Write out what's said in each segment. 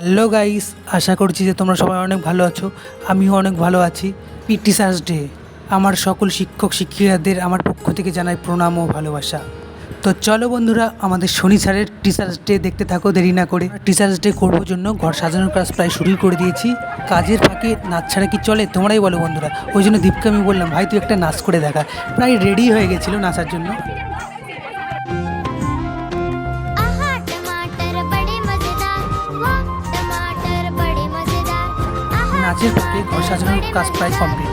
Hello guys, আশা করছি যে তোমরা সবাই অনেক ভালো আছো। আমিও অনেক ভালো আছি। টিচার্স ডে, আমার সকল শিক্ষক শিক্ষিকাদের আমার পক্ষ থেকে জানাই প্রণাম ও ভালোবাসা। তো চলো বন্ধুরা, আমাদের শনি স্যারের টিচার্স ডে দেখতে থাকো দেরি না করে। টিচার্স ডে করবার জন্য ঘর সাজানোর কাজ প্রায় শুরুই করে দিয়েছি। কাজের ফাঁকে নাচ ছাড়া কি চলে, তোমরাই বলো বন্ধুরা। ওই জন্য দীপকে আমি বললাম, ভাই তুই একটা নাচ করে দেখা। প্রায় রেডি হয়ে গেছিলো নাচার জন্য। নাচের ফাঁকে ঘর সাজানোর কাজ প্রায় কমপ্লিট।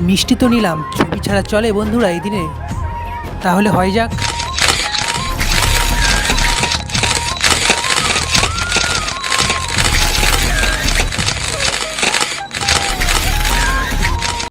মিষ্টি তো নিলাম, ছবি ছাড়া চলে বন্ধুরা এই দিনে? তাহলে হয় যাক।